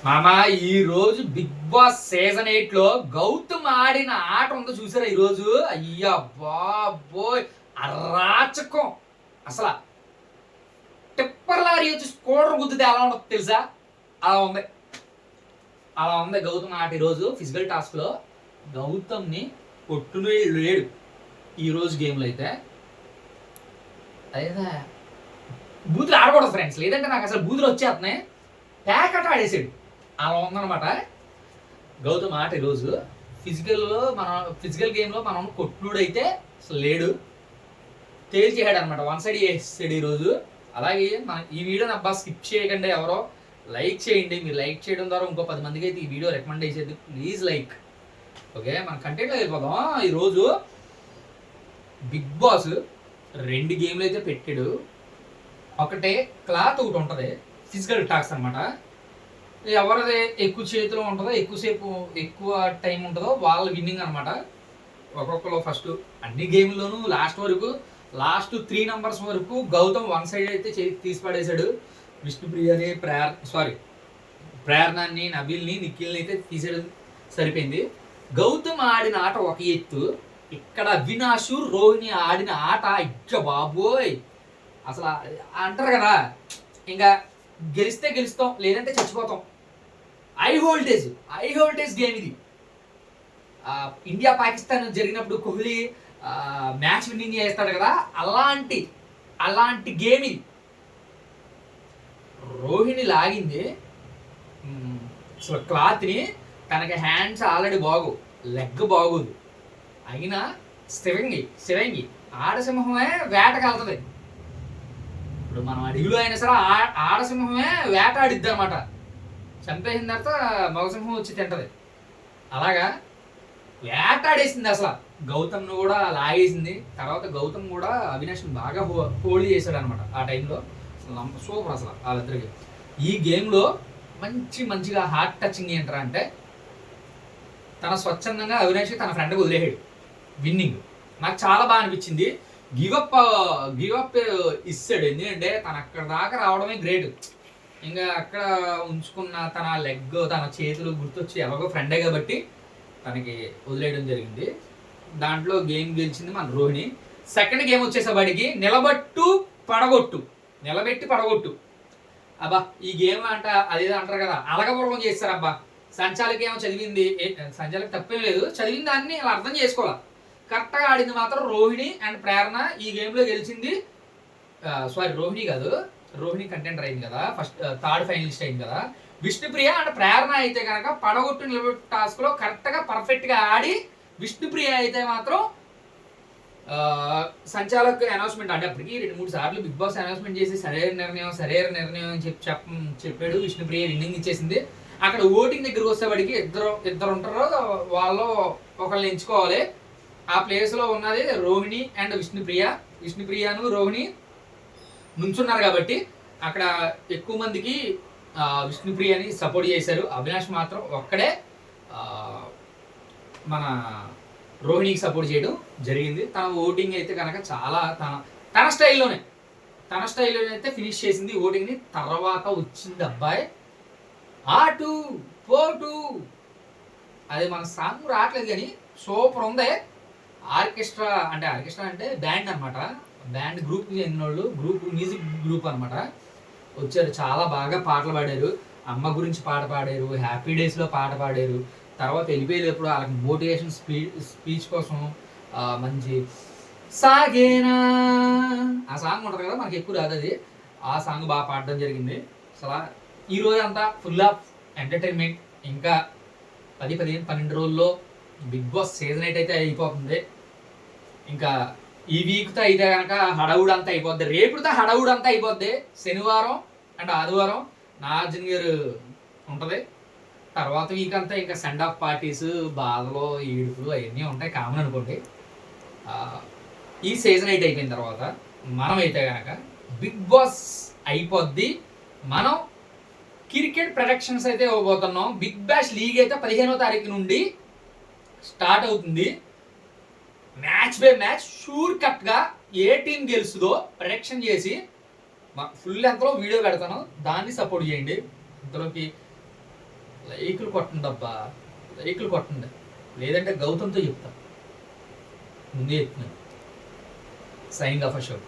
మామా ఈ రోజు బిగ్ బాస్ సీజన్ 8 లో గౌతమ్ ఆడిన ఆట ఉందో చూసారా ఈ రోజు? అయ్యా బాబోయ్, అరాచకం అసలు. టిప్పర్ లారీ వచ్చి స్కూటర్ గుద్దితే ఎలా ఉండదు తెలుసా? అలా ఉంది, అలా ఉంది గౌతమ్ ఆట ఈరోజు. ఫిజికల్ టాస్క్ లో గౌతమ్ని కొట్టునే లేడు ఈ రోజు గేమ్లో అయితే. అయితే బూతులు ఆడకూడదు ఫ్రెండ్స్, లేదంటే నాకు అసలు బూతులు వచ్చేస్తున్నాయి. ప్యాకెట్ ఆడేసాడు, అలా ఉందన్నమాట గౌతమ్ ఆట ఈరోజు. ఫిజికల్ గేమ్లో మనం కొట్టుడైతే అసలు లేడు, తేల్చేసాడు అనమాట, వన్ సైడ్ చేసాడు ఈరోజు. అలాగే మన ఈ వీడియోని అబ్బా స్కిప్ చేయకండి, ఎవరో లైక్ చేయండి. మీరు లైక్ చేయడం ద్వారా ఇంకో 10 మందికి అయితే ఈ వీడియో రికమెండ్ చేసేది. Please like. ఓకే, మన కంటెంట్లో వెళ్ళిపోదాం. ఈరోజు బిగ్ బాస్ 2 గేమ్లు అయితే పెట్టాడు. ఒకటే క్లాత్ ఒకటి ఉంటుంది, ఫిజికల్ టాక్స్ అనమాట. ఎవరిది ఎక్కువ చేతిలో ఉంటుందో, ఎక్కువ టైం ఉంటుందో వాళ్ళ విన్నింగ్ అనమాట. ఒక్కొక్కరు ఫస్ట్ అన్ని గేమ్లోనూ లాస్ట్ 3 నంబర్స్ వరకు గౌతమ్ వన్ సైడ్ అయితే తీసి పడేశాడు. విష్ణుప్రియని ప్రేరణని, నబిల్ని, నిఖిల్ని అయితే తీసేయడం సరిపోయింది. గౌతమ్ ఆడిన ఆట ఒక ఎత్తు, ఇక్కడ అవినాష్, రోహిణి ఆడిన ఆట ఇచ్చ బాబోయ్. అసలు అంటారు కదా, ఇంకా గెలిస్తే గెలుస్తాం, లేదంటే చచ్చిపోతాం. హై వోల్టేజ్ గేమ్ ఇది. ఇండియా పాకిస్తాన్ జరిగినప్పుడు కోహ్లీ మ్యాచ్ విన్నింగ్ చేస్తాడు కదా, అలాంటి గేమ్ ఇది. రోహిణి లాగింది అసలు క్లాత్ని, తనకి హ్యాండ్స్ ఆల్రెడీ లెగ్ బాగోదు, అయినా శివంగి ఆడసింహమే వేటకెళ్తుంది. ఇప్పుడు మనం అడవిలో అయినా సరే ఆడసింహమే వేటాడిద్ది అనమాట. చంపేసిన తర్వాత మగసింహం వచ్చి తింటది. అలాగా వేటాడేసింది అసలు. గౌతమ్ను కూడా లాగేసింది. తర్వాత గౌతమ్ కూడా అవినాష్ని బాగా హోల్డ్ చేశాడు అనమాట ఆ టైంలో. సూపర్ అసలు వాళ్ళిద్దరికి. ఈ గేమ్లో మంచిగా హార్ట్ టచింగ్ ఏంటరా అంటే, తన స్వచ్ఛందంగా అవినాష్కి తన ఫ్రెండ్కి వదిలేసాడు విన్నింగ్. నాకు చాలా బాగా అనిపించింది. గివప్ ఇస్తాడు, ఎందుకంటే తను అక్కడ దాకా రావడమే గ్రేట్. ఇంకా అక్కడ ఉంచుకున్న తన లెగ్, తన చేతులు గుర్తొచ్చి ఎలాగో ఫ్రెండే కాబట్టి తనకి వదిలేయడం జరిగింది. దాంట్లో గేమ్ గెలిచింది మన రోహిణి. సెకండ్ గేమ్ వచ్చేసేవాడికి నిలబెట్టి పడగొట్టు. అబ్బా ఈ గేమ్ అదేదో అంటారు కదా, అలగపూర్వం చేస్తారు. అబ్బా సంచాలకి ఏమో చదివింది, సంచాలకి తప్పేం లేదు, చదివిన దాన్ని అలా అర్థం చేసుకోవాలి. కరెక్ట్గా ఆడింది మాత్రం రోహిణి అండ్ ప్రేరణ. ఈ గేమ్లో గెలిచింది రోహిణి కాదు, రోహిణి కంటెంటర్ అయింది కదా, ఫస్ట్ థర్డ్ ఫైనలిస్ట్ అయింది కదా. విష్ణుప్రియ అండ్ ప్రేరణ అయితే కనుక పడగొట్టు నిలబెట్టు టాస్క్లో కరెక్ట్గా పర్ఫెక్ట్గా ఆడి, విష్ణుప్రియ అయితే మాత్రం సంచాలక్ అనౌన్స్మెంట్ అంటే అప్పటికి 2-3 సార్లు బిగ్ బాస్ అనౌన్స్మెంట్ చేసి సరైన నిర్ణయం అని చెప్పాడు. విష్ణుప్రియ విన్నింగ్ ఇచ్చేసింది. అక్కడ ఓటింగ్ దగ్గరకు వచ్చేవాడికి ఇద్దరు ఉంటారు, వాళ్ళు ఒకళ్ళని ఎంచుకోవాలి. ఆ ప్లేస్లో ఉన్నది రోహిణి అండ్ విష్ణుప్రియను రోహిణి నుంచున్నారు కాబట్టి అక్కడ ఎక్కువ మందికి విష్ణుప్రియని సపోర్ట్ చేశారు. అవినాష్ మాత్రం ఒక్కడే మన రోహిణికి సపోర్ట్ చేయడం జరిగింది. తన ఓటింగ్ అయితే కనుక చాలా తన స్టైల్లోనే అయితే ఫినిష్ చేసింది ఓటింగ్ని. తర్వాత వచ్చింది అబ్బాయి ఆటు పోటు, అది మన సాంగ్ రావట్లేదు కానీ సూపర్ ఉంది. ఆర్కెస్ట్రా అంటే బ్యాండ్ అనమాట, బ్యాండ్ గ్రూప్కి చెందిన వాళ్ళు, మ్యూజిక్ గ్రూప్ అనమాట వచ్చారు. చాలా బాగా పాటలు పాడారు. అమ్మ గురించి పాట పాడారు, హ్యాపీ డేస్లో పాట పాడారు. తర్వాత వెళ్ళిపోయేటప్పుడు వాళ్ళకి మోటివేషన్ స్పీచ్ కోసం మంచి సాగేనా ఆ సాంగ్ ఉంటుంది కదా, మనకి ఎక్కువ రాదు అది, ఆ సాంగ్ బాగా పాడడం జరిగింది. అసలు ఈరోజు అంతా ఫుల్ ఆఫ్ ఎంటర్టైన్మెంట్. ఇంకా 10-12 రోజుల్లో బిగ్ బాస్ సీజన్ 8 అయితే అయిపోతుంది. ఇంకా ఈ వీక్తో అయితే కనుక హడావుడు అంతా అయిపోద్ది, రేపుతో హడావుడు అంతా అయిపోద్ది. శనివారం అండ్ ఆదివారం నాగార్జున గారు ఉంటుంది. తర్వాత వీక్ అంతా ఇంకా సెండ్ ఆఫ్ పార్టీస్, బాధలు, ఈడుపులు అవన్నీ ఉంటాయి, కామన్ అనుకోండి. ఈ సీజన్ 8 అయిపోయిన తర్వాత మనం అయితే కనుక బిగ్ బాస్ అయిపోద్ది. మనం క్రికెట్ ప్రొడక్షన్స్ అయితే ఇవ్వబోతున్నాం. బిగ్ బాష్ లీగ్ అయితే 15వ తారీఖు నుండి స్టార్ట్ అవుతుంది. మ్యాచ్ బై మ్యాచ్ షూర్ కట్గా ఏ టీం గెలుస్తుందో ప్రొడక్షన్ చేసి ఫుల్ ఎంతలో వీడియో పెడతాను, దాన్ని సపోర్ట్ చేయండి. ఇంతలోకి లైకులు కొట్టండి అబ్బా, లైకులు కొట్టండి. లేదంటే గౌతమ్తో చెప్తా, ముందే చెప్తున్నాను. Signing off Ashok.